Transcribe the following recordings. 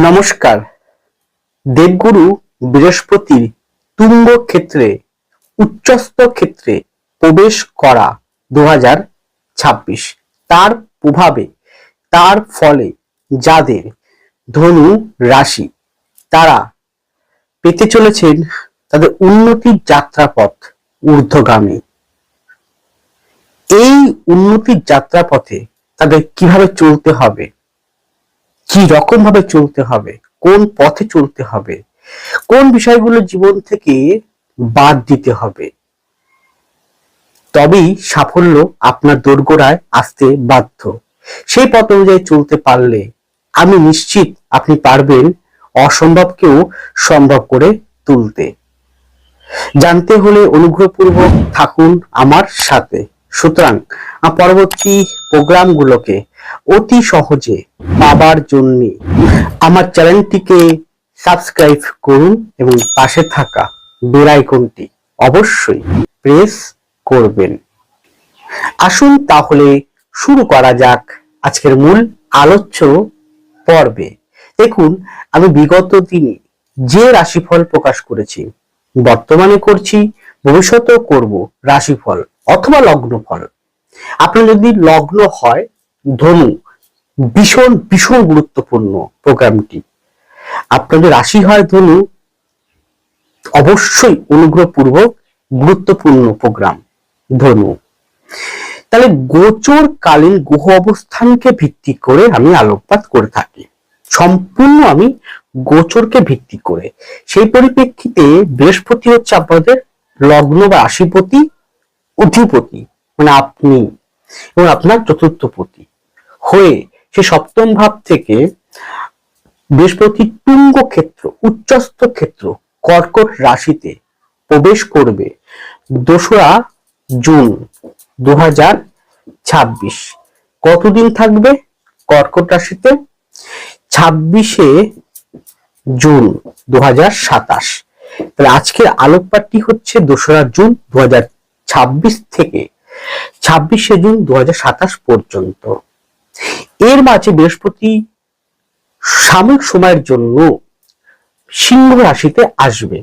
নমস্কার। দেবগুরু বৃহস্পতির তুঙ্গ ক্ষেত্রে উচ্চস্থ ক্ষেত্রে প্রবেশ করা 2026 তার প্রভাবে তার ফলে যাদের ধনু রাশি তারা পেতে চলেছেন তাদের উন্নতির যাত্রাপথ ঊর্ধ্বগামী। এই উন্নতির যাত্রাপথে তাদের কিভাবে চলতে হবে, কি রকম ভাবে চলতে হবে, কোন পথে চলতে হবে, কোন বিষয়গুলো জীবন থেকে বাদ দিতে হবে, তবেই সাফল্য আপনার দোরগোড়ায় আসতে বাধ্য। সেই পথ অনুযায়ী চলতে পারলে আমি নিশ্চিত আপনি পারবেন অসম্ভবকেও সম্ভব করে তুলতে। জানতে হলে অনুগ্রহপূর্বক থাকুন আমার সাথে। সুতরাং পরবর্তী প্রোগ্রামগুলোকে অতি সহজে পাবার জন্য আমার চ্যানেলটিকে সাবস্ক্রাইব করুন এবং পাশে থাকা বেল আইকনটি অবশ্যই প্রেস করবেন। আসুন তাহলে শুরু করা যাক আজকের মূল আলোচ্য পর্বে। দেখুন, আমি বিগত দিনে যে রাশিফল প্রকাশ করেছি, বর্তমানে করছি, ভবিষ্যতেও করব রাশিফল অথবা লগ্নফল। আপনার যদি লগ্ন হয় ধনু, ভীষণ ভীষণ গুরুত্বপূর্ণ প্রোগ্রামটি। আপনাদের রাশি হয় ধনু, অবশ্যই অনুগ্রহপূর্বক গুরুত্বপূর্ণ প্রোগ্রাম ধনু। তাহলে গোচরকালীন গ্রহ অবস্থানকে ভিত্তি করে আমি আলোকপাত করে থাকি, সম্পূর্ণ আমি গোচরকে ভিত্তি করে। সেই পরিপ্রেক্ষিতে বৃহস্পতি হচ্ছে আপনাদের লগ্ন বা রাশিপতি, অধিপতি, মানে আপনি এবং আপনার চতুর্থপতি হয়ে সে সপ্তম ভাব থেকে বৃহস্পতি তুঙ্গ ক্ষেত্র, উচ্চস্থ ক্ষেত্র কর্কট রাশিতে প্রবেশ করবে 2রা জুন 2026। কতদিন থাকবে কর্কট রাশিতে? 26শে জুন 2027। তাহলে আজকের আলোকপাতটি হচ্ছে 2রা জুন 2026 থেকে 26শে জুন 2027 পর্যন্ত। এর মাঝে বৃহস্পতি সাময়িক সময়ের জন্য সিংহ রাশিতে আসবে,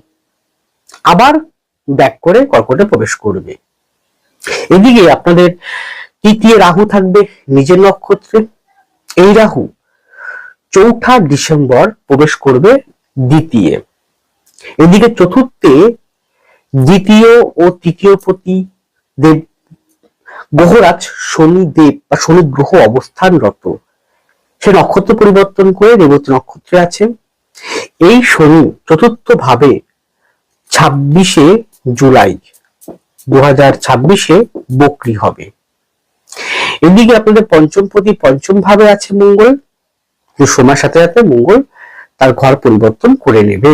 আবার ব্যাক করে কর্কটে প্রবেশ করবে। এদিকে আপনাদের তৃতীয় রাহু থাকবে নিজের নক্ষত্রে। এই রাহু 4ঠা ডিসেম্বর প্রবেশ করবে দ্বিতীয়। এদিকে চতুর্থে দ্বিতীয় ও তৃতীয় পতি দেব গ্রহরাজ শনিদেব বা শনি গ্রহ অবস্থানরত, সে নক্ষত্র পরিবর্তন করে রেবতী নক্ষত্রে আছে। এই শনি চতুর্থ ভাবে 26শে জুলাই 2026 বক্রী হবে। এদিকে আপনাদের পঞ্চমপতি পঞ্চম ভাবে আছে মঙ্গল, যে সময়ের সাথে সাথে মঙ্গল তার ঘর পরিবর্তন করে নেবে।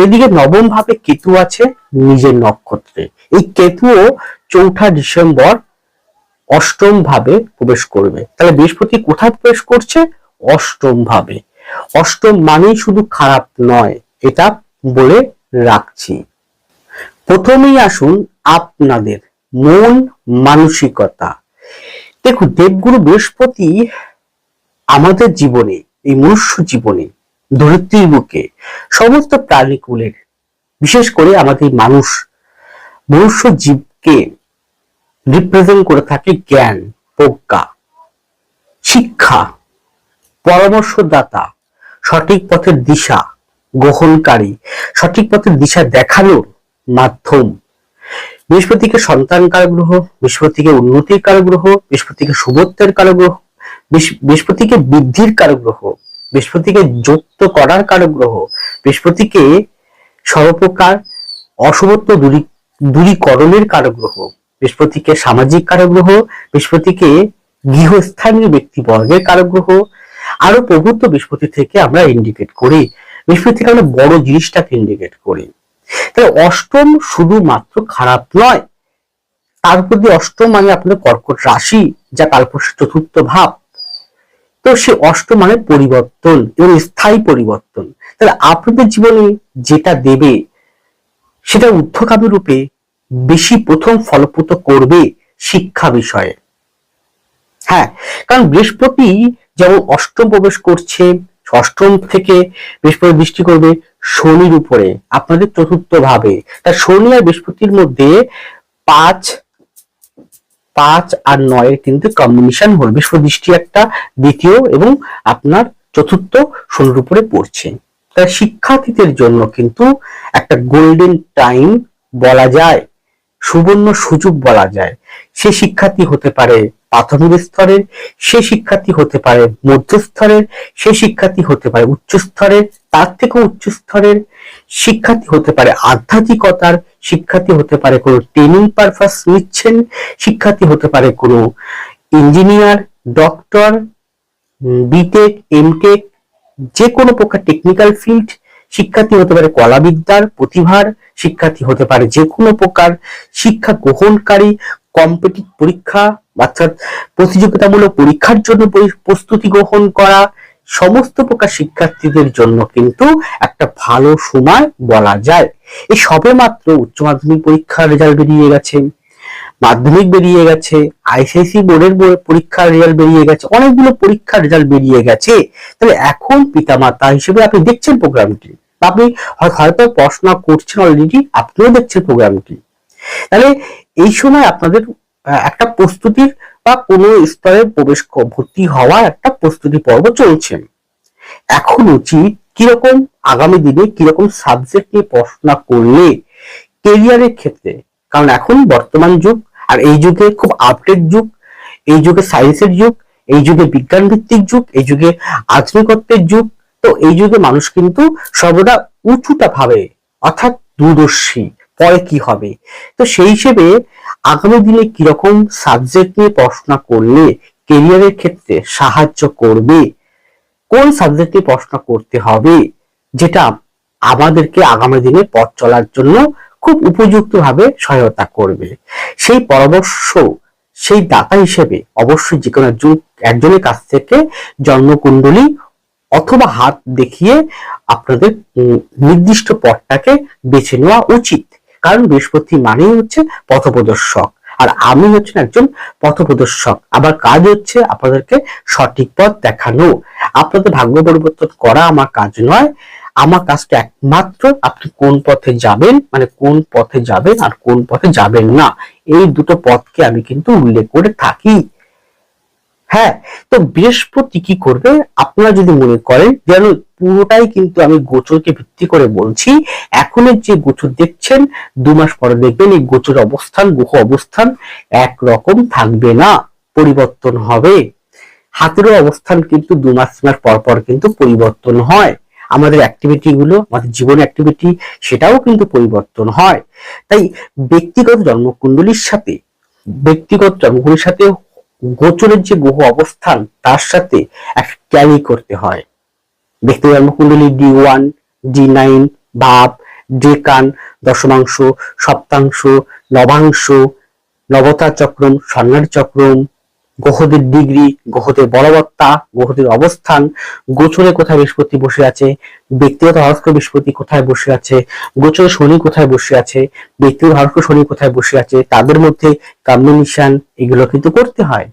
এদিকে নবম ভাবে কেতু আছে নিজের নক্ষত্রে। এই কেতুও 4ঠা ডিসেম্বর অষ্টম ভাবে প্রবেশ করবে। তাহলে বৃহস্পতি কোথায় প্রবেশ করছে? অষ্টম ভাবে। অষ্টম মানেই শুধু খারাপ নয়, এটা বলে রাখছি। প্রথমেই আসুন আপনাদের মন মানসিকতা। দেখুন, দেবগুরু বৃহস্পতি আমাদের জীবনে, এই মনুষ্য জীবনে, ধরিত্রীর বুকে সমস্ত প্রাণীকুলের, বিশেষ করে আমাদের মনুষ্য জীবকে রিপ্রেজেন্ট করে থাকে জ্ঞান, প্রজ্ঞা, শিক্ষা, পরামর্শদাতা, সঠিক পথের দিশা গ্রহণকারী, সঠিক পথের দিশা দেখানোর মাধ্যম। বৃহস্পতিকে সন্তান কারক গ্রহ, বৃহস্পতিকে উন্নতির কারক গ্রহ, বৃহস্পতিকে শুভত্বের কারক গ্রহ, বৃহস্পতিকে বৃদ্ধির কারক গ্রহ, বৃহস্পতিকে যুক্ত করার কারক গ্রহ, বৃহস্পতিকে সর্বপ্রকার অশুভত্ব দূরীকরণের কারক গ্রহ, বৃহস্পতিকে সামাজিক কারক গ্রহ, বৃহস্পতিকে গৃহস্থানীয় ব্যক্তিবর্গের কারক গ্রহ, আরো প্রভূত বৃহস্পতি থেকে আমরা ইন্ডিকেট করি। বৃহস্পতি থেকে আমরা বড় জিনিসটাকে ইন্ডিকেট করি। তাহলে অষ্টম শুধুমাত্র খারাপ নয়, তার প্রতি অষ্টম মানে আপনাদের কর্কট রাশি, যা কালপুরুষের চতুর্থ ভাব। তো সে অষ্টম মানে পরিবর্তন এবং স্থায়ী পরিবর্তন। তাহলে আপনাদের জীবনে যেটা দেবে সেটা ঊর্ধ্বগামী রূপে বেশি প্রথম ফলপ্রদ করবে শিক্ষা বিষয়ে। হ্যাঁ, কারণ বৃহস্পতি যেমন অষ্টম প্রবেশ করছে অষ্টম থেকে বৃহস্পতি দৃষ্টি করবে শনির উপরে আপনাদের চতুর্থ ভাবে। তা শনি আর বৃহস্পতির মধ্যে 5 আর 9 এর কিন্তু কম্বিনেশন হল। বৃহস্পতি দৃষ্টি একটা, দ্বিতীয় এবং আপনার চতুর্থ শনির উপরে পড়ছে। তাই শিক্ষার্থীদের জন্য কিন্তু একটা গোল্ডেন টাইম বলা যায়, সুবর্ণ সুযোগ বলা যায়। সে শিক্ষার্থী হতে পারে প্রাথমিক স্তরের, সে শিক্ষার্থী হতে পারে মধ্য স্তরের, সে শিক্ষার্থী হতে পারে উচ্চ স্তরের, তার থেকেও উচ্চ স্তরের শিক্ষার্থী হতে পারে আধ্যাত্মিকতার, শিক্ষার্থী হতে পারে কোনো ট্রেনিং পারপাস নিচ্ছেন, শিক্ষার্থী হতে পারে কোনো ইঞ্জিনিয়ার, ডক্টর, বিটেক, এমটেক, যে কোনো প্রকার টেকনিক্যাল ফিল্ড, শিক্ষার্থী হতে পারে কলাবিদ্যার প্রতিভার, শিক্ষার্থী হতে পারে যে কোনো প্রকার শিক্ষা গ্রহণকারী, কম্পিটিটিভ পরীক্ষা অর্থাৎ প্রতিযোগিতামূলক পরীক্ষার জন্য প্রস্তুতি গ্রহণ করা, সমস্ত প্রকার শিক্ষার্থীদের জন্য কিন্তু একটা ভালো সময় বলা যায়। এই সবে মাত্র উচ্চ মাধ্যমিক পরীক্ষার রেজাল্ট বেরিয়ে গেছে, মাধ্যমিক বেরিয়ে গেছে, আইসিআইসি বোর্ডের পরীক্ষার রেজাল্ট বেরিয়ে গেছে, অনেকগুলো পরীক্ষার রেজাল্ট বেরিয়ে গেছে। তাহলে এখন পিতামাতা হিসেবে আপনি দেখছেন প্রোগ্রামটি, আপনি হয়তো পড়াশোনা করছেন অলরেডি, আপনিও দেখছেন প্রোগ্রামটি। তাহলে এই সময় আপনাদের একটা প্রস্তুতির বা কোনো স্তরে প্রবেশ ভর্তি হওয়ার একটা প্রস্তুতি পর্ব চলছে। এখন উচিত কিরকম আগামী দিনে কিরকম সাবজেক্ট নিয়ে পড়াশোনা করলে কেরিয়ারের ক্ষেত্রে, কারণ এখন বর্তমান যুগ আর এই যুগে খুব আপডেট যুগ, এই যুগে সায়েন্সের যুগ, এই যুগে বিজ্ঞান ভিত্তিক যুগ, এই যুগে আধুনিকত্বের যুগ। তো এই যুগে মানুষ কিন্তু সর্বদা উঁচুটা ভাবে, অর্থাৎ দূরদর্শী, পরে কি হবে। তো সেই হিসেবে আগামী দিনে কিরকম সাবজেক্ট নিয়ে পড়াশোনা করলে কেরিয়ারের ক্ষেত্রে সাহায্য করবে, কোন সাবজেক্ট নিয়ে পড়াশোনা করতে হবে যেটা আমাদেরকে আগামী দিনে পথ চলার জন্য খুব উপযুক্ত ভাবে সহায়তা করবে, সেই পরামর্শ সেই দাতা হিসেবে অবশ্যই যে কোনো একজনের কাছ থেকে জন্মকুণ্ডলী অথবা হাত দেখিয়ে আপনাদের নির্দিষ্ট পথটাকে বেছে নেওয়া উচিত। কারণ বৃহস্পতি মানেই হচ্ছে পথপ্রদর্শক, আর আমি হচ্ছেন একজন পথপ্রদর্শক। আবার কাজ হচ্ছে আপনাদেরকে সঠিক পথ দেখানো। আপনাদের ভাগ্য পরিবর্তন করা আমার কাজ নয়, আমার কাজটা একমাত্র আপনি কোন পথে যাবেন, মানে কোন পথে যাবেন আর কোন পথে যাবেন না, এই দুটো পথকে আমি কিন্তু উল্লেখ করে থাকি। হ্যাঁ, তো বৃহস্পতি কি করবে আপনারা যদি মনে করেন, যেন পুরোটাই কিন্তু আমি গোচরকে ভিত্তি করে বলছি। এখনের যে গোচর দেখছেন 2 মাস পরে দেখবেন এই গোচর অবস্থান, গ্রহ অবস্থান একরকম থাকবে না, পরিবর্তন হবে। হাতেরও অবস্থান কিন্তু 2 মাস পর পর কিন্তু পরিবর্তন হয়। আমাদের অ্যাক্টিভিটি গুলো, আমাদের জীবন অ্যাক্টিভিটি, সেটাও কিন্তু পরিবর্তন হয়। তাই ব্যক্তিগত জন্মকুণ্ডলীর সাথে গোচরের যে গ্রহ অবস্থান তার সাথে এক ট্যালি করতে হয়। ব্যক্তিগত জন্মকুণ্ডলী D1, D9, ভাব, ডেকান, দশমাংশ, সপ্তাংশ, নবাংশ, নবতা চক্রম, স্বর্ণার চক্রম, গ্রহদের ডিগ্রি, গ্রহদের বলবত্তা, গ্রহদের অবস্থান, গোচরে কোথায় বৃহস্পতি বসে আছে, ব্যক্তিগত হরস্কোপ বৃহস্পতি কোথায় বসে আছে, গোচরে শনি কোথায় বসে আছে, ব্যক্তিগত হরস্কোপ শনি কোথায় বসে আছে, তাদের মধ্যে কম্বিনেশন, এগুলো কিন্তু করতে হয়।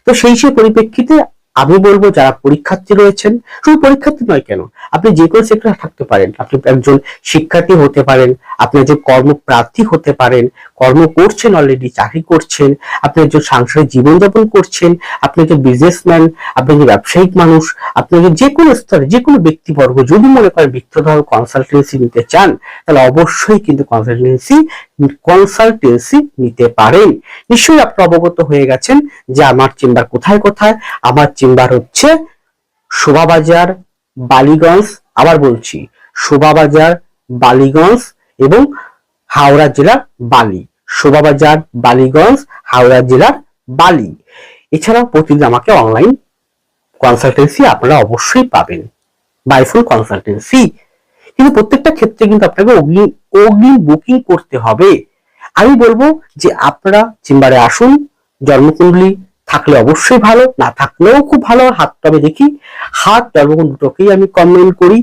তো সেই পরিপ্রেক্ষিতে আমি বলবো যারা পরীক্ষার্থী রয়েছেন, শুধু পরীক্ষার্থী নয় কেন, আপনি যে কোনো সেক্টরে থাকতে পারেন, আপনি একজন শিক্ষার্থী হতে পারেন, আপনি একজন কর্মপ্রার্থী হতে পারেন, কর্ম করছেন অলরেডি, চাকরি করছেন, আপনি একজন সাংসারিক জীবনযাপন করছেন, আপনি একজন বিজনেসম্যান, আপনি একজন ব্যবসায়িক মানুষ, আপনি যে কোনো স্তরে যে কোনো ব্যক্তিবর্গ যদি মনে করেন ব্যক্তিগত কনসালটেন্সি নিতে চান, তাহলে অবশ্যই কিন্তু কনসালটেন্সি নিতে পারেন। নিশ্চয়ই আপনি অবগত হয়ে গেছেন যে আমার চেম্বার কোথায় কোথায়। আমার চেম্বার হচ্ছে শোভাবাজার, বালিগঞ্জ, আবার বলছি শোভাবাজার, বালিগঞ্জ এবং হাওড়া জেলার বালি। শোভাবাজার, বালিগঞ্জ, হাওড়া জেলার বালি। এছাড়াও প্রতিদিন আমাকে অনলাইন কনসালটেন্সি আপনারা অবশ্যই পাবেন, বাই ফোন কনসালটেন্সি। কিন্তু প্রত্যেকটা ক্ষেত্রে কিন্তু আপনাকে অগ্রিম বুকিং করতে হবে। আমি বলবো যে আপনারা চেম্বারে আসুন, জন্মকুণ্ডলী থাকলে অবশ্যই ভালো, না থাকলেও খুব ভালো। হাতটা আমি দেখি, হাত জন্মকুণ্ডলী দুটোকেই আমি কমেন্ট করি।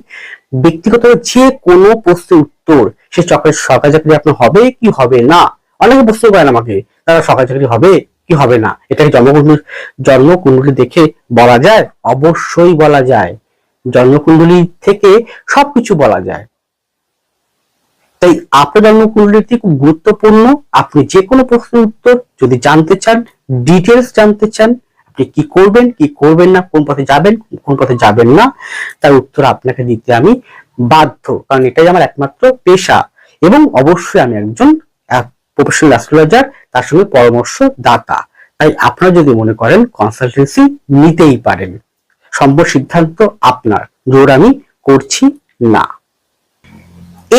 ব্যক্তিগত যে কোনো প্রশ্নের উত্তর, সে সরকারি চাকরি আপনার হবে কি হবে না, অনেকে প্রশ্ন করেন আমাকে, তারা সরকারি চাকরি হবে কি হবে না, এটাকে জন্মকুণ্ডলী দেখে বলা যায়? অবশ্যই বলা যায়। জন্মকুণ্ডলী থেকে সবকিছু বলা যায়। তাই আপনার জন্মকুণ্ডলীটি খুব গুরুত্বপূর্ণ। আপনি যে কোনো প্রশ্নের উত্তর যদি জানতে চান, ডিটেলস জানতে চান, আপনি কি করবেন কি করবেন না, কোন পথে যাবেন কোন পথে যাবেন না, তার উত্তর আপনাকে দিতে আমি বাধ্য, কারণ এটাই আমার একমাত্র পেশা এবং অবশ্যই আমি একজন প্রফেশনাল অ্যাস্ট্রোলজার, তার সঙ্গে পরামর্শ দাতা। তাই আপনারা যদি মনে করেন কনসালটেন্সি নিতেই পারেন, সম্পূর্ণ সিদ্ধান্ত আপনার, জোর আমি করছি না।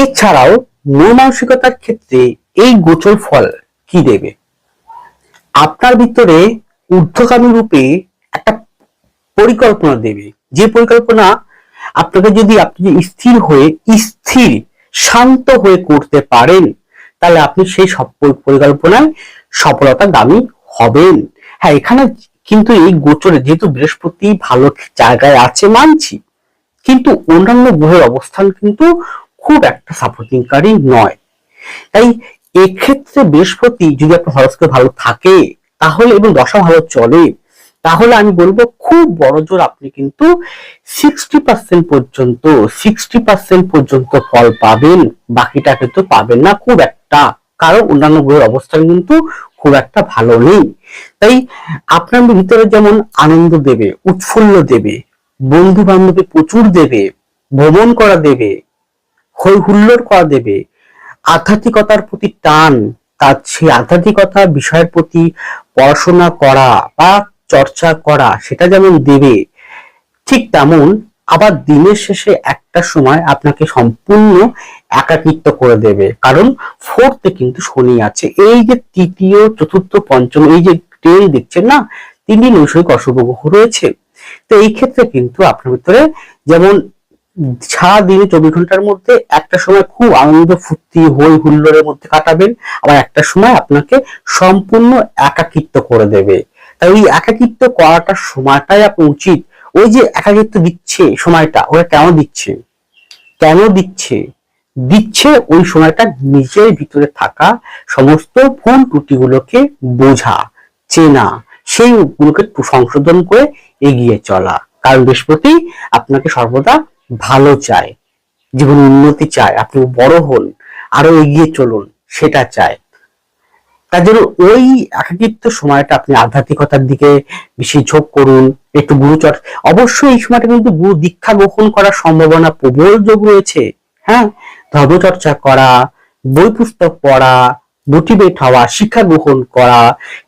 এছাড়াও মন মানসিকতার ক্ষেত্রে এই গোচর ফল কি দেবে? আপনার ভিতরে ঊর্ধ্বগামী রূপে একটা পরিকল্পনা দেবে, যে পরিকল্পনা আপনাকে যদি আপনি স্থির হয়ে স্থির শান্ত হয়ে করতে পারেন, তাহলে আপনি সেই সব পরিকল্পনায় সফলতাগামী হবেন। হ্যাঁ, এখানে কিন্তু এই গোচরে যেহেতু বৃহস্পতি ভালো জায়গায় আছে মানছি, কিন্তু অন্যান্য গ্রহের অবস্থান কিন্তু খুব একটা সাপোর্টিংকারী নয়। তাই এক্ষেত্রে বৃহস্পতি যদি আপনার হরস্কোপে ভালো থাকে তাহলে এবং দশা ভালো চলে, তাহলে আমি বলবো খুব বড় জোর আপনি কিন্তু 60% পর্যন্ত ফল পাবেন, বাকিটা কিন্তু পাবেন না খুব একটা, কারণ অন্যান্য গ্রহের অবস্থান কিন্তু খুব একটা ভালো নেই। তাই আপনার ভিতরে যেমন আনন্দ দেবে, উৎফুল্ল দেবে, বন্ধু বান্ধবী প্রচুর দেবে, ভ্রমণ করা দেবে, হই হুল্লোড় করা দেবে, আধ্যাত্মিকতার প্রতি টান, তার সেই আধ্যাত্মিকতা বিষয়ের প্রতি পড়াশোনা করা বা চর্চা করা সেটা যেমন দেবে, ঠিক তেমন আবার দিনের শেষে একটা সময় আপনাকে সম্পূর্ণ একাকিত্ব করে দেবে, কারণ ফোর্থে কিন্তু শনি আছে। এই যে তৃতীয় চতুর্থ পঞ্চম এই যে ট্রেন দেখছেন না, তিনটি নৈসর্গিক অশুভ গ্রহ রয়েছে। তো এই ক্ষেত্রে কিন্তু আপনার ভিতরে যেমন সারাদিনে 24 ঘন্টার মধ্যে একটা সময় খুব আনন্দ ফুর্তি হই হুল্লোড়ের মধ্যে কাটাবেন, আবার একটা সময় আপনাকে সম্পূর্ণ একাকিত্ব করে দেবে। তাই ওই একাকিত্ব করাটার সময়টাই আপনার উচিত। ওই যে একাকিত্ব দিচ্ছে সময়টা, ওরা কেন দিচ্ছে দিচ্ছে ওই সময়টা নিজের ভিতরে থাকা সমস্ত ভুল ত্রুটিগুলোকে বোঝা, চেনা, সেইগুলোকে সংশোধন করে এগিয়ে চলা। কারণ বৃহস্পতি আপনাকে সর্বদা ভালো চায়, জীবনে উন্নতি চায়, আপনি বড় হন, আরো এগিয়ে চলুন, সেটা চায়। তার জন্য ওই একাকিত্ব সময়টা আপনি আধ্যাত্মিকতার দিকে বেশি ঝোঁক করুন, একটু গুরুচর্চা। অবশ্যই এই সময়টা কিন্তু গুরু দীক্ষা গ্রহণ করার সম্ভাবনা প্রবল যোগ রয়েছে। হ্যাঁ, ধর্মচর্চা করা, বই পুস্তক পড়া, মোটিভেট হওয়া, শিক্ষা গ্রহণ করা,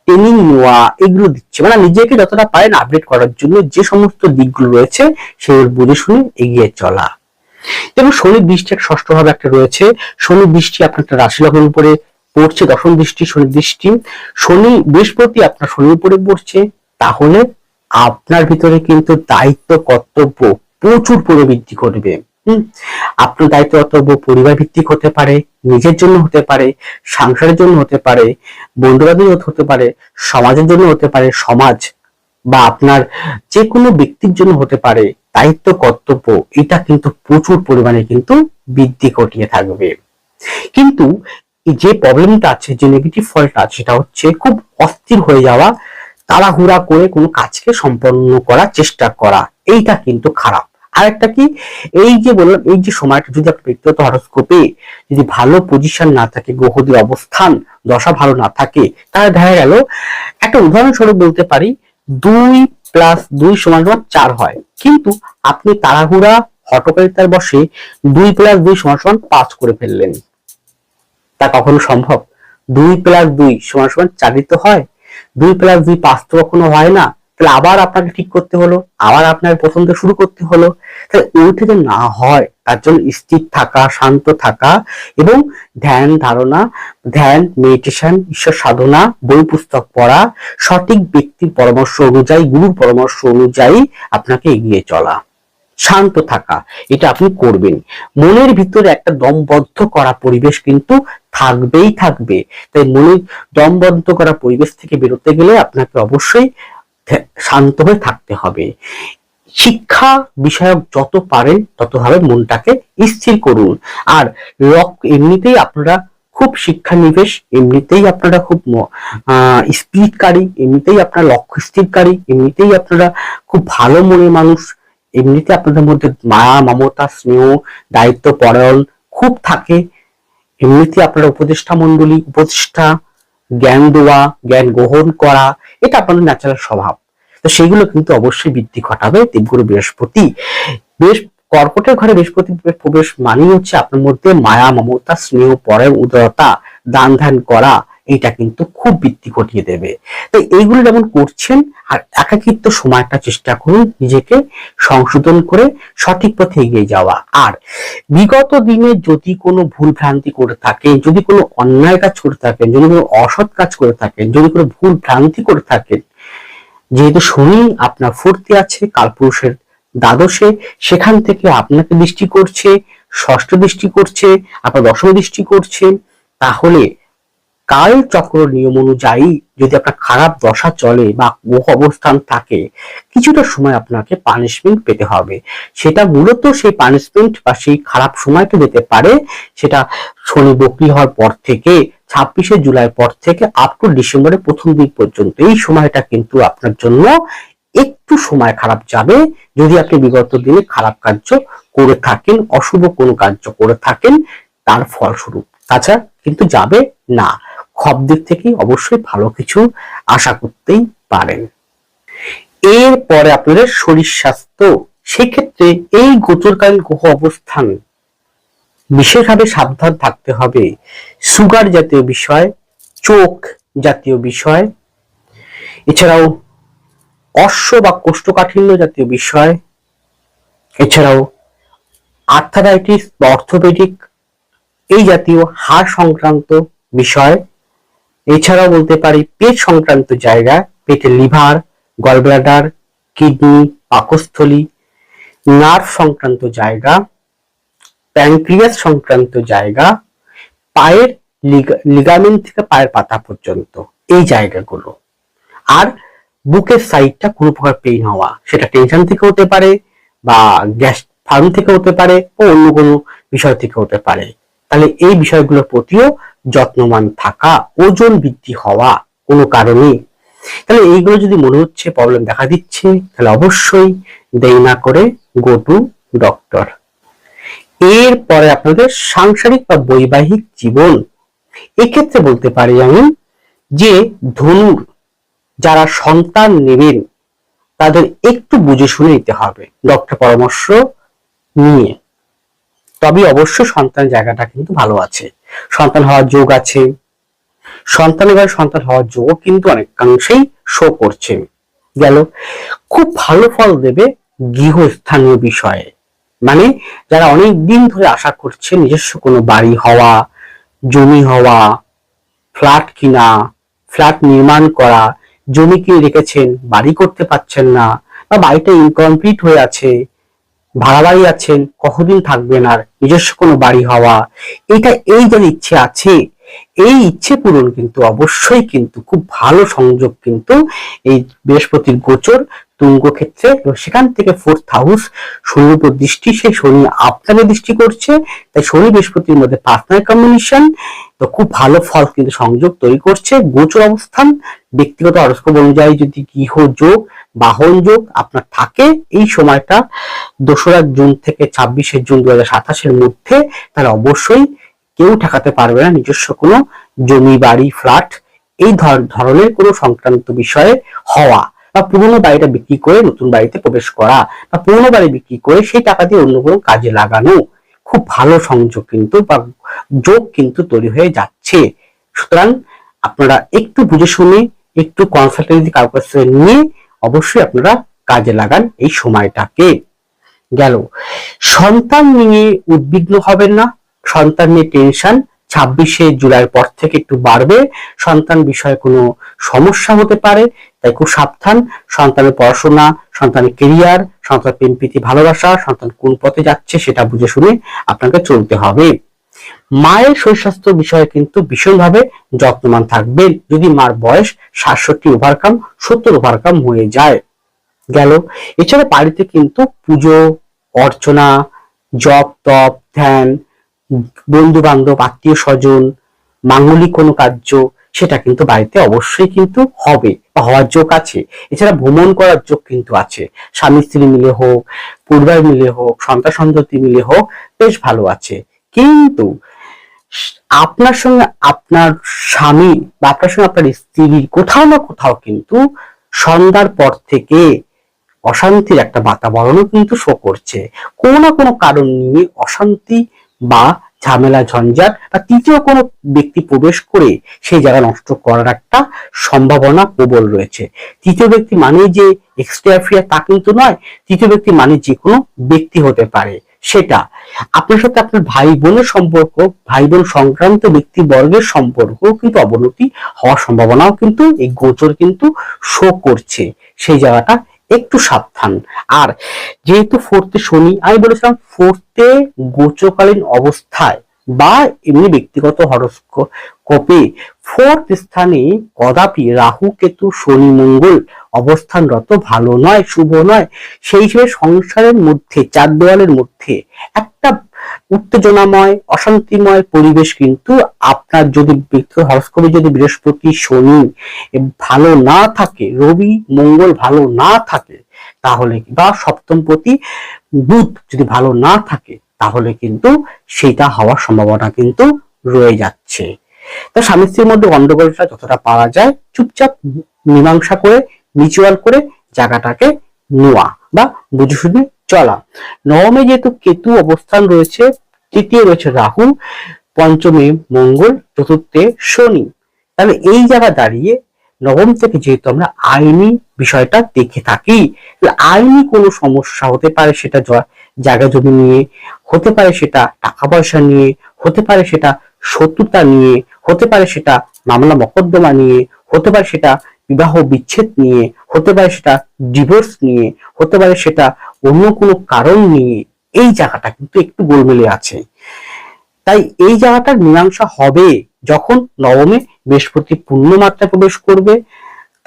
ট্রেনিং নেওয়া, এগুলো দিচ্ছে, মানে নিজেকে যতটা পারেন আপডেট করার জন্য যে সমস্ত দিকগুলো রয়েছে সেগুলো বুঝে শুনে এগিয়ে চলা। এবং শনি দৃষ্টি একটা ষষ্ঠ ভাবে একটা রয়েছে, শনি দৃষ্টি আপনার একটা রাশি লগ্নের উপরে পড়ছে, দশম দৃষ্টি শনি দৃষ্টি, শনি বৃহস্পতি আপনার শনির উপরে পড়ছে, তাহলে আপনার ভিতরে কিন্তু দায়িত্ব কর্তব্য প্রচুর পুনর্বৃদ্ধি করবে। আপনার দায়িত্ব কর্তব্য পরিবার ভিত্তিক হতে পারে, নিজের জন্য হতে পারে, সংসারের জন্য হতে পারে, বন্ধু বান্ধব হতে পারে, সমাজের জন্য হতে পারে, সমাজ বা আপনার যে কোনো ব্যক্তির জন্য হতে পারে। দায়িত্ব কর্তব্য এটা কিন্তু প্রচুর পরিমাণে কিন্তু বৃদ্ধি ঘটিয়ে থাকবে। কিন্তু যে প্রবলেমটা আছে, যে নেগেটিভ ফলটা আছে, সেটা হচ্ছে খুব অস্থির হয়ে যাওয়া, তাড়াহুড়া করে কোনো কাজকে সম্পন্ন করার চেষ্টা করা, এইটা কিন্তু খারাপ। আরেকটা কি, এই যে বললাম, এই যে সময়টা যদি আপনার ব্যক্তিগত হরোস্কোপে যদি ভালো পজিশন না থাকে, গ্রহদের অবস্থান দশা ভালো না থাকে, তাহলে দেখা গেল, একটা উদাহরণস্বরূপ বলতে পারি, 2+2=4 হয়, কিন্তু আপনি তাড়াহুড়া হঠকারিতার বশে 2+2=5 করে ফেললেন। তা কখনো সম্ভব? 2+2=4 তো হয়, 2+2 5 তো কখনো হয় না। তাহলে আবার আপনাকে ঠিক করতে হলো, আবার আপনাকে প্রথম থেকে শুরু করতে হলো। তাহলে ওইটা যে না হয়, তার জন্য স্থির থাকা, শান্ত থাকা এবং ধ্যান ধারণা, ধ্যান, মেডিটেশন, ঈশ্বর সাধনা, বই পুস্তক পড়া, সঠিক ব্যক্তির পরামর্শ অনুযায়ী, গুরুর পরামর্শ অনুযায়ী আপনাকে এগিয়ে চলা, শান্ত থাকা, এটা আপনি করবেন। মনের ভিতরে একটা দমবদ্ধ করা পরিবেশ কিন্তু থাকবেই থাকবে। তাই মনের দমবদ্ধ করা পরিবেশ থেকে বেরোতে গেলে আপনাকে অবশ্যই শান্ত হয়ে থাকতে হবে। শিক্ষা বিষয়ক যত পারেন ততভাবে মনটাকে স্থির করুন। আর এমনিতেই আপনারা খুব শিক্ষানিবেশ, এমনিতেই আপনারা খুব স্পিরিটকারী, এমনিতেই আপনারা লক্ষ্য স্থিরকারী, এমনিতেই আপনারা খুব ভালো মনের মানুষ, এমনিতে আপনাদের মধ্যে মায়া, মমতা, স্নেহ, দায়িত্ব পরায়ণ খুব থাকে। এমনিতে আপনারা উপদেষ্টা মন্ডলী, উপদেষ্টা, জ্ঞান দেওয়া, জ্ঞান গ্রহণ করা, এটা আপনাদের ন্যাচারাল স্বভাব। তো সেগুলো কিন্তু অবশ্যই বৃদ্ধি ঘটাবে দেবগুরু বৃহস্পতি। বেশ কর্কটের ঘরে বৃহস্পতি প্রবেশ মানেই হচ্ছে আপনার মধ্যে মায়া, মমতা, স্নেহ, পরায়ণ, উদারতা, দান ধ্যান করা, এটা কিন্তু খুব বৃদ্ধি ঘটিয়ে দেবে। তো এইগুলো যেমন করছেন, আর একাকিত্ব সময়টা চেষ্টা করুন নিজেকে সংশোধন করে সঠিক পথে এগিয়ে যাওয়া। আর বিগত দিনে যদি কোনো ভুল ভ্রান্তি করে থাকেন, যদি কোনো অন্যায় কাজ করে থাকেন, যদি কোনো অসৎ কাজ করে থাকেন, যদি কোনো ভুল ভ্রান্তি করে থাকেন, যেহেতু শনি আপনার ফুর্তি আছে কালপুরুষের দ্বাদশে, সেখান থেকে আপনাকে দৃষ্টি করছে, ষষ্ঠ দৃষ্টি করছে, আপনার দশম দৃষ্টি করছে, তাহলে কাল চক্র নিয়ম অনুযায়ী যদি আপনার খারাপ দশা চলে বা গ্রহ অবস্থান থাকে, কিছুটা সময় আপনাকে পানিশমেন্ট পেতে হবে। সেটা মূলত সেই পানিশমেন্ট বা সেই খারাপ সময়টা যেতে পারে, সেটা শনি বক্রি হওয়ার পর থেকে 26শে জুলাই পর থেকে আপ টু ডিসেম্বরের প্রথম দিক পর্যন্ত, এই সময়টা কিন্তু আপনার জন্য একটু সময় খারাপ যাবে যদি আপনি বিগত দিনে খারাপ কার্য করে থাকেন, অশুভ কোনো কার্য করে থাকেন, তার ফলস্বরূপ। তাছাড়া কিন্তু যাবে না, সব দিক থেকে অবশ্যই ভালো কিছু আশা করতেই পারেন। এরপরে আপনাদের শরীর স্বাস্থ্য, সেক্ষেত্রে এই গোচরকালীন গ্রহ অবস্থান বিশেষভাবে সাবধান থাকতে হবে। সুগার জাতীয় বিষয়, চোখ জাতীয় বিষয়, এছাড়াও অশ্ব বা কোষ্ঠকাঠিন্য জাতীয় বিষয়, এছাড়াও আর্থারাইটিস বা অর্থোপেডিক এই জাতীয় হাড় সংক্রান্ত বিষয়, এছাড়াও বলতে পারি পেট সংক্রান্ত জায়গা, পেটের লিভার, গলব্লাডার, কিডনি, পাকস্থলী, নার্ভ সংক্রান্ত জায়গা, প্যানক্রিয়াস সংক্রান্ত জায়গা, পায়ের লিগামেন্ট থেকে পায়ের পাতা পর্যন্ত এই জায়গাগুলো। আর বুকের সাইডটা কোনো প্রকার পেইন হওয়া, সেটা টেনশন থেকে হতে পারে বা গ্যাস ফার্ম থেকে হতে পারে ও অন্য কোনো বিষয় থেকে হতে পারে। তাহলে এই বিষয়গুলোর প্রতিও যত্নবান থাকা, ওজন বৃদ্ধি হওয়া কোনো কারণে, তাহলে এইগুলো যদি মনে হচ্ছে প্রবলেম দেখা দিচ্ছে, তাহলে অবশ্যই দেরি না করে গো টু ডক্টর। এরপরে আপনাদের সাংসারিক বা বৈবাহিক জীবন, এক্ষেত্রে বলতে পারি আমি যে ধনুর যারা সন্তান নেবেন তাদের একটু বুঝে শুনে নিতে হবে ডক্টর পরামর্শ নিয়ে, তবে অবশ্যই সন্তান জায়গাটা কিন্তু ভালো আছে, সন্তান হওয়ার যোগ আছে, সন্তান হওয়ার যোগ কিন্তু অনেকাংশেই শো করছে। গেল, খুব ভালো ফল দেবে গৃহস্থানীয় বিষয়ে, মানে যারা অনেক দিন ধরে আশা করছে নিজস্ব কোনো বাড়ি হওয়া, জমি হওয়া, ফ্ল্যাট কিনা, ফ্ল্যাট নির্মাণ করা, জমি কিনে রেখেছেন বাড়ি করতে পারছেন না, বা বাড়িটা ইনকমপ্লিট হয়ে আছে, ভাড়া বাড়ি আছেন, কতদিন থাকবেন, আর নিজস্ব কোনো বাড়ি হওয়া, এই যার ইচ্ছে আছে, এই ইচ্ছে পূরণ কিন্তু অবশ্যই কিন্তু খুব ভালো সংযোগ কিন্তু এই বৃহস্পতির গোচর তুঙ্গ ক্ষেত্রে, সেখান থেকে 4th হাউস শনির উপর দৃষ্টি, সেই শনি আপনাকে দৃষ্টি করছে, তাই শনি বৃহস্পতির মধ্যে পার্টনার কম্বিনেশন, তো খুব ভালো ফল কিন্তু সংযোগ তৈরি করছে। গোচর অবস্থান ব্যক্তিগত হরস্কোপ অনুযায়ী যদি গৃহ যোগ, বাহন যোগ আপনার থাকে এই সময়টা 2রা জুন থেকে 26শে জুন 2027-এর মধ্যে, তাহলে অবশ্যই কেউ ঠেকাতে পারবে না নিজস্ব কোনো জমি, বাড়ি, ফ্ল্যাট এই ধরনের কোনো সংক্রান্ত বিষয়ে হওয়া, বা পুরোনো বাড়িটা বিক্রি করে নতুন বাড়িতে প্রবেশ করা, বা পুরোনো বাড়ি বিক্রি করে সেই টাকা দিয়ে অন্য কোনো কাজে লাগানো, খুব ভালো সংযোগ কিন্তু বা যোগ কিন্তু তৈরি হয়ে যাচ্ছে। সুতরাং আপনারা একটু বুঝে শুনে, একটু কনসালটেন্সি কাউকে নিয়ে অবশ্যই আপনারা কাজে লাগান এই সময়টাকে। গেল, সন্তান নিয়ে উদ্বিগ্ন হবেন না, সন্তান নিয়ে টেনশন 26শে জুলাইয়ের পর থেকে একটু বাড়বে, সন্তান বিষয়ে কোনো সমস্যা হতে পারে, তাই খুব সাবধান। সন্তানের পড়াশোনা, সন্তানের কেরিয়ার, সন্তানের প্রেম প্রীতি ভালোবাসা, সন্তান কোন পথে যাচ্ছে সেটা বুঝে শুনে আপনাকে চলতে হবে। মায়ের শরীর স্বাস্থ্য বিষয়ে কিন্তু ভীষণভাবে যত্নবান থাকবেন যদি মার বয়স 67 ওভারকাম 70 ওভারকাম হয়ে যায়। গেল, এছাড়া বাড়িতে কিন্তু পুজো অর্চনা, জপ তপ ধ্যান, বন্ধু বান্ধব, আত্মীয় স্বজন, মাঙ্গলিক কোনো কার্য, সেটা কিন্তু বাড়িতে অবশ্যই কিন্তু হবে বা হওয়ার যোগ আছে। এছাড়া ভ্রমণ করার যোগ কিন্তু আছে, স্বামী স্ত্রী মিলে হোক, পরিবার মিলে হোক, সন্তান সন্ততি মিলে হোক, বেশ ভালো আছে। কিন্তু আপনার সঙ্গে আপনার স্বামী বা আপনার সঙ্গে আপনার স্ত্রীর কোথাও না কোথাও কিন্তু সন্ধ্যার পর থেকে অশান্তির একটা বাতাবরণও কিন্তু শো করছে। কোনো না কোনো কারণ নিয়ে অশান্তি বা ঝামেলা ঝঞ্ঝাট বা তৃতীয় কোনো ব্যক্তি প্রবেশ করে সেই জায়গা নষ্ট করার একটা সম্ভাবনা প্রবল রয়েছে। তৃতীয় ব্যক্তি মানে যে এক্সট্রা অ্যাফেয়ার তা কিন্তু নয়, তৃতীয় ব্যক্তি মানে যে কোনো ব্যক্তি হতে পারে। সেটা আপনার সাথে আপনার ভাই বোনের সম্পর্ক, ভাই বোন সংক্রান্ত ব্যক্তি বর্গের সম্পর্ক কিন্তু অবনতি হওয়ার সম্ভাবনাও কিন্তু এই গোচর কিন্তু শো করছে। সেই জায়গাটা একটু সাবধান। আর যেহেতু ফোর্থে শনি, আমি বলেছিলাম ফোর্থে গোচরকালীন অবস্থায় বা এমনি ব্যক্তিগত হরস্কোপে ফোর্থ স্থানে কদাপি রাহু কেতু শনি মঙ্গল অবস্থানরত ভালো নয়, শুভ নয়। সেই হিসেবে সংসারের মধ্যে, চার দেওয়ালের মধ্যে একটা উত্তেজনাময় অশান্তিময় পরিবেশ কিন্তু আপনার যদি ব্যক্তিগত হরস্কোপে যদি বৃহস্পতি শনি ভালো না থাকে, রবি মঙ্গল ভালো না থাকে, তাহলে বা সপ্তমপতি বুধ যদি ভালো না থাকে, তাহলে কিন্তু সেটা হওয়ার সম্ভাবনা কিন্তু রয়ে যাচ্ছে। তো স্বামী স্ত্রীর মধ্যে গন্ডগোলটা যতটা পাওয়া যায় চুপচাপ মীমাংসা করে, মিউচুয়াল করে জায়গাটাকে নেওয়া বা বুঝে শুনে চলা। নবমে যেহেতু কেতু অবস্থান রয়েছে, তৃতীয় রয়েছে রাহু, পঞ্চমে মঙ্গল, চতুর্থে শনি, তাহলে এই জায়গা দাঁড়িয়ে নবম থেকে যেহেতু আমরা আইনি বিষয়টা দেখে থাকি, আইনি কোনো সমস্যা হতে পারে, সেটা জায়গা জমি নিয়ে হতে পারে, সেটা টাকা পয়সা নিয়ে হতে পারে, সেটা শত্রুতা নিয়ে হতে পারে, সেটা মামলা মকদ্দমা নিয়ে হতে পারে, সেটা বিবাহ বিচ্ছেদ নিয়ে হতে পারে, সেটা ডিভোর্স নিয়ে হতে পারে, সেটা অন্য কোনো কারণ নিয়ে এই জায়গাটা কিন্তু একটু গোলমেলে আছে। তাই এই জায়গাটার মীমাংসা হবে যখন নবমে বৃহস্পতি পূর্ণ মাত্রায় প্রবেশ করবে।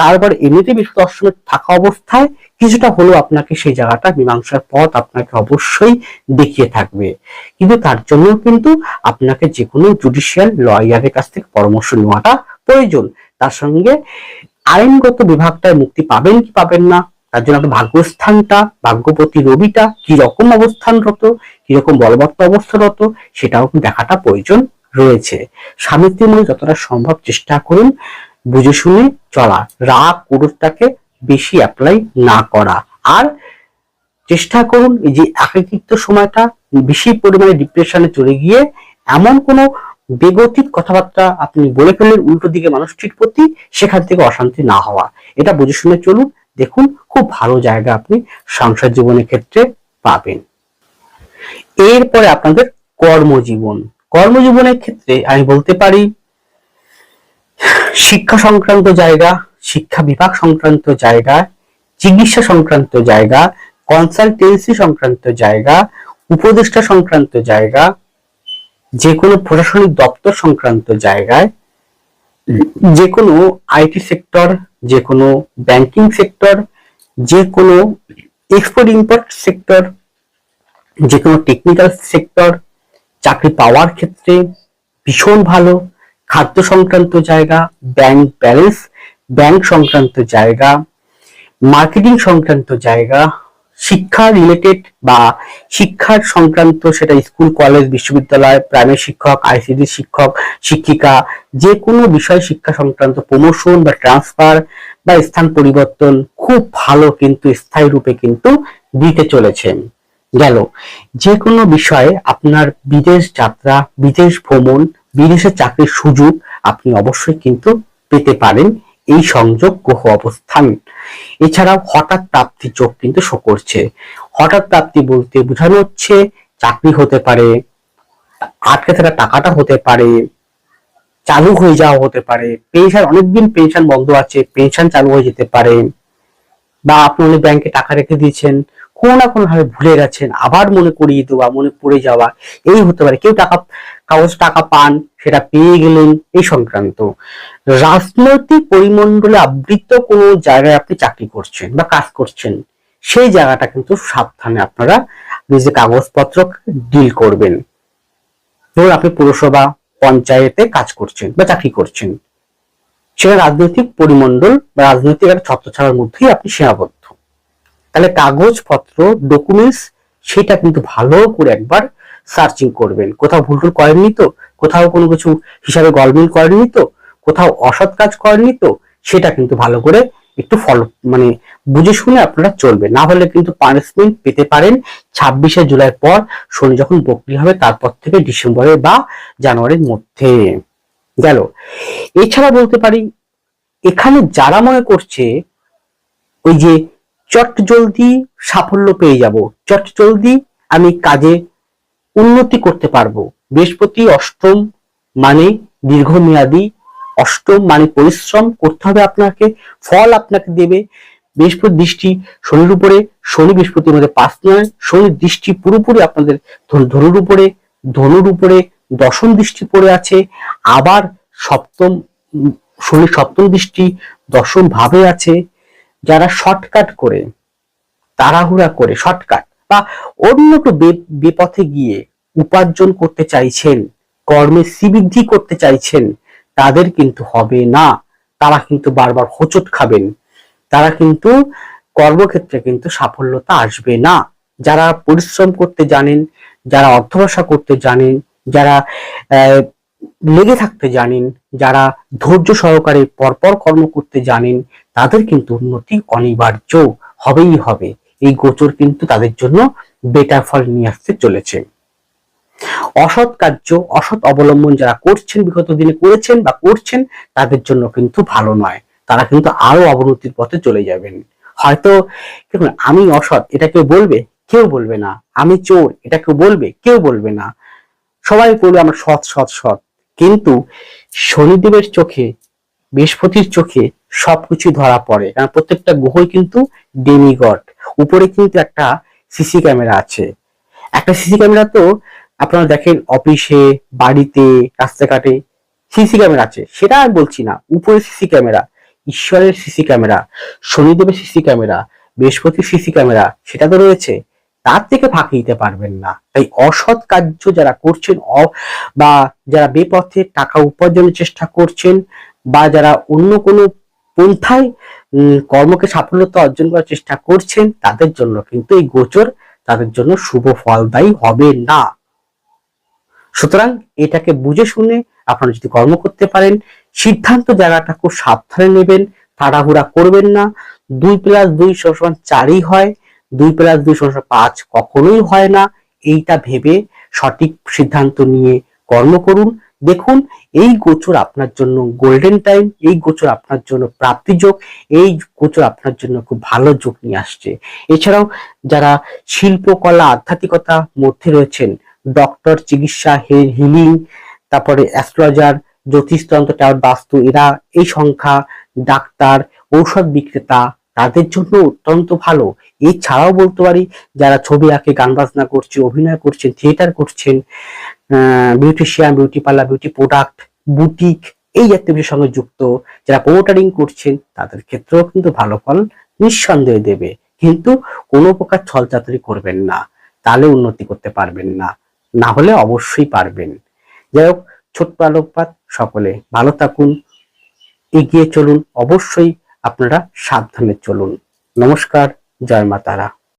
তারপর এমনিতে বৃহস্পতি অষ্টমে থাকা অবস্থায় কিছুটা হলেও আপনাকে সেই জায়গাটা মীমাংসার পথ আপনাকে অবশ্যই দেখিয়ে থাকবে। কিন্তু তার জন্য কিন্তু আপনাকে যে কোনো জুডিশিয়াল লয়ারের কাছ থেকে পরামর্শ নেওয়াটা প্রয়োজন। তার সঙ্গে আইনগত বিভাগটায় মুক্তি পাবেন কি পাবেন না, তার জন্য আপনার ভাগ্যস্থানটা, ভাগ্যপতি রবিটা কি রকম অবস্থানরত, কিরকম বলবত্ত অবস্থানরত, সেটাও দেখাটা প্রয়োজন রয়েছে। স্বামী স্ত্রীর মধ্যে যতটা সম্ভব চেষ্টা করুন বুঝে শুনে চলা, রাগ ক্রোধটাকে বেশি অ্যাপ্লাই না করা। আর চেষ্টা করুন এই যে একাকিত্ব সময়টা বেশি পরিমাণে ডিপ্রেশনে চলে গিয়ে এমন কোনো বেগতিক কথাবার্তা আপনি বলে ফেললেন উল্টো দিকে মানুষটির প্রতি, সেখান থেকে অশান্তি না হওয়া, এটা বুঝে শুনে চলুন। দেখুন খুব ভালো জায়গা আপনি সংসার জীবনের ক্ষেত্রে পাবেন। এরপরে আপনাদের কর্মজীবন, কর্মজীবনের ক্ষেত্রে আমি বলতে পারি শিক্ষা সংক্রান্ত জায়গা, শিক্ষা বিভাগ সংক্রান্ত জায়গা, চিকিৎসা সংক্রান্ত জায়গা, কনসালটেন্সি সংক্রান্ত জায়গা, উপদেষ্টা সংক্রান্ত জায়গা, যে কোনো প্রশাসনিক দপ্তর সংক্রান্ত জায়গায়, যে কোনো আইটি সেক্টর, যে কোনো ব্যাংকিং সেক্টর, যে কোনো এক্সপোর্ট ইম্পোর্ট সেক্টর, যে কোনো টেকনিক্যাল সেক্টর, চাকরি পাওয়ার ক্ষেত্রে ভীষণ ভালো। খাদ্য সংক্রান্ত জায়গা, ব্যাংক ব্যালেন্স, ব্যাংক সংক্রান্ত জায়গা, মার্কেটিং সংক্রান্ত জায়গা, শিক্ষা রিলেটেড বা শিক্ষার সংক্রান্ত, সেটা স্কুল কলেজ বিশ্ববিদ্যালয়, প্রাইমারি শিক্ষক, আইসিডি শিক্ষক শিক্ষিকা, যে কোনো বিষয় শিক্ষা সংক্রান্ত প্রমোশন বা ট্রান্সফার বা স্থান পরিবর্তন খুব ভালো কিন্তু স্থায়ী রূপে কিন্তু দিতে চলেছেন। গেল যে কোনো বিষয়ে আপনার বিদেশ যাত্রা, বিদেশ ভ্রমণ, বিদেশে চাকরির সুযোগ আপনি অবশ্যই কিন্তু পেতে পারেন এই সংযোগ গ্রহ অবস্থান। এছাড়াও হঠাৎ প্রাপ্তি যোগ কিন্তু শো করছে। হঠাৎ প্রাপ্তি বলতে বোঝানো হচ্ছে চাকরি হতে পারে, আটকে থাকা টাকাটা হতে পারে, চালু হয়ে যাওয়া হতে পারে, পেনশন অনেকদিন পেনশন বন্ধ আছে, পেনশন চালু হয়ে যেতে পারে, বা আপনি অনেক ব্যাংকে টাকা রেখে দিয়েছেন, কোনো না কোনো ভাবে ভুলে গেছেন, আবার মনে করিয়ে দেওয়া, মনে পড়ে যাওয়া, এই হতে পারে। কেউ কাগজ টাকা পান, সেটা পেয়ে গেলেন, এই সংক্রান্ত। রাজনৈতিক পরিমণ্ডলে আবৃত কোনো জায়গায় আপনি চাকরি করছেন বা কাজ করছেন, সেই জায়গাটা কিন্তু সাবধানে আপনারা নিজের কাগজপত্র ডিল করবেন। ধরুন আপনি পুরসভা পঞ্চায়েতে কাজ করছেন বা চাকরি করছেন, সেটা রাজনৈতিক পরিমণ্ডল বা রাজনৈতিক একটা ছত্রছায়ার মধ্যেই আপনি সীমাবদ্ধ। তাহলে কাগজপত্র, ডকুমেন্টস, সেটা কিন্তু ভালো করে একবার সার্চিং করবেন। কোথাও ভুলটুল করেননি তো, কোথাও কোনো কিছু হিসাবে গলমিল করেননি তো, কোথাও অসৎ কাজ করেননি তো, সেটা কিন্তু ভালো করে একটু ফলো মানে বুঝে শুনে আপনারা চলবে, না হলে কিন্তু পানিশমেন্ট পেতে পারেন 26শে জুলাই পর, শনি যখন বক্রি হবে তারপর থেকে ডিসেম্বরের বা জানুয়ারির মধ্যে। গেল। এছাড়া বলতে পারি, এখানে যারা মনে করছে ওই যে চট জলদি সাফল্য পেয়ে যাব, চট জলদি আমি কাজে উন্নতি করতে পারবো, বৃহস্পতি অষ্টম মানে দীর্ঘমেয়াদী, অষ্টম মানে পরিশ্রম করতে হবে আপনাকে, ফল আপনাকে দেবে। বৃহস্পতি দৃষ্টি শনির উপরে, শনি বৃহস্পতির মধ্যে 5 নয়, শনির দৃষ্টি পুরোপুরি আপনাদের ধনুর উপরে, ধনুর উপরে দশম দৃষ্টি পড়ে আছে। আবার সপ্তম, শনির সপ্তম দৃষ্টি দশম ভাবে আছে। যারা শর্টকাট করে, তাড়াহুড়া করে শর্টকাট বা অন্য একটু বিপথে গিয়ে উপার্জন করতে চাইছেন, কর্মে শ্রীবৃদ্ধি করতে চাইছেন, তাদের কিন্তু হবে না। তারা কিন্তু বারবার হোঁচট খাবেন, তারা কিন্তু কর্মক্ষেত্রে কিন্তু সাফল্যতা আসবে না। যারা পরিশ্রম করতে জানেন, যারা অধ্যবসায় করতে জানেন, যারা লেগে থাকতে জানেন, যারা ধৈর্য সহকারে পরপর কর্ম করতে জানেন, তাদের কিন্তু উন্নতি অনিবার্য হবেই হবে। এই গোচর কিন্তু তাদের জন্য বেটার ফল নিয়ে আসতে চলেছে। অসৎ কার্য, অসৎ অবলম্বন যারা করছেন, বিগত দিনে করেছেন বা করছেন, তাদের জন্য কিন্তু ভালো নয়। তারা কিন্তু আরো অবনতির পথে চলে যাবেন। হয়তো দেখুন, আমি অসৎ এটা কেউ বলবে? কেউ বলবে না। আমি চোর এটা কেউ বলবে? কেউ বলবে না। সবাই বলবে আমরা সৎ সৎ সৎ। কিন্তু শনিদেবের চোখে, বৃহস্পতির চোখে সবকিছু ধরা পড়ে, কারণ প্রত্যেকটা গ্রহই কিন্তু ডেমিগড। উপরে কিন্তু একটা সিসি ক্যামেরা আছে। একটা সিসি ক্যামেরা তো আপনারা দেখেন অফিসে, বাড়িতে, রাস্তাঘাটে সিসি ক্যামেরা আছে, সেটা আমি বলছি না। উপরে সিসি ক্যামেরা, ঈশ্বরের সিসি ক্যামেরা, শনিদেবের সিসি ক্যামেরা, বৃহস্পতির সিসি ক্যামেরা, সেটা তো রয়েছে। তার থেকে ফাঁকি দিতে পারবেন না। তাই অসৎ কার্য যারা করছেন বা যারা বেপথে টাকা উপার্জনের চেষ্টা করছেন, বা যারা অন্য কোনো পন্থায় কর্মকে সাফল্যতা অর্জন করার চেষ্টা করছেন, তাদের জন্য কিন্তু এই গোচর তাদের জন্য শুভ ফলদায়ী হবে না। সুতরাং এটাকে বুঝে শুনে আপনারা যদি কর্ম করতে পারেন, সিদ্ধান্ত জায়গাটা খুব সাবধানে নেবেন, তাড়াহুড়া করবেন না। 2+2 = 4ই হয়, 2+2 = 5 কখনোই হয় না। এইটা ভেবে সঠিক সিদ্ধান্ত নিয়ে কর্ম করুন। দেখুন, এই গোচর আপনার জন্য গোল্ডেন টাইম, এই গোচর আপনার জন্য প্রাপ্তি যোগ, এই গোচর আপনার জন্য খুব ভালো যোগ নিয়ে আসছে। এছাড়াও যারা শিল্পকলা, আধ্যাত্মিকতার মধ্যে রয়েছেন, ডক্টর, চিকিৎসা, হিলিং, তারপরে অ্যাস্ট্রোলজার, জ্যোতিষতন্ত্র, ট্যারোট, বাস্তু, এরা এই সংখ্যা, ডাক্তার, ঔষধ বিক্রেতা, তাদের জন্য অত্যন্ত ভালো। এছাড়াও বলতে পারি, যারা ছবি আঁকে, গান বাজনা করছে, অভিনয় করছেন, থিয়েটার করছেন, beautician, beauty parlour, beauty product, boutique, এই জাতীয় বিষয়ের সঙ্গে যুক্ত, যারা প্রোমোটারিং করছেন, তাদের ক্ষেত্রেও কিন্তু ভালো ফল নিঃসন্দেহে দেবে। কিন্তু কোনো প্রকার ছলচাতুরি করবেন না, তাহলে উন্নতি করতে পারবেন না। না হলে অবশ্যই পারবেন। যাই হোক, ছোট্ট আলোকপাত, সকলে ভালো থাকুন, এগিয়ে চলুন, অবশ্যই আপনারা সাবধানে চলুন। নমস্কার, জয় মা তারা।